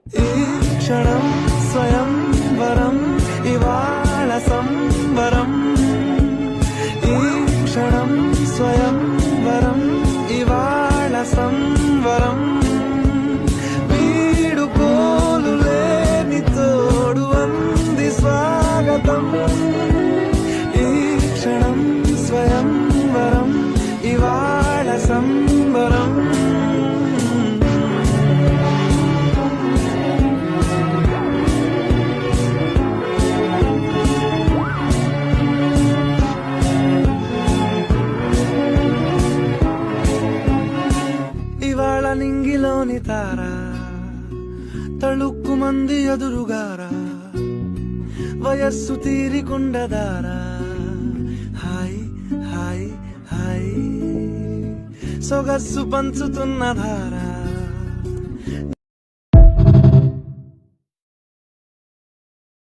ఈ క్షణం స్వయంవరం ఇవాళ సంబరం. ఈ క్షణం స్వయంవరం ఇవాళ సంబరం. వీడుకోలు లేని తోడు అంది స్వాగతం. ఈ క్షణం స్వయంవరం ఇవాళ సంబరం. ఇవాళ నింగిలోని తారా తళుక్కు మంది ఎదురుగారా, వయస్సు తీరికుండదారా. హాయ్ హాయ్ హాయ్ సొగస్సు పంచుతున్న ధారా.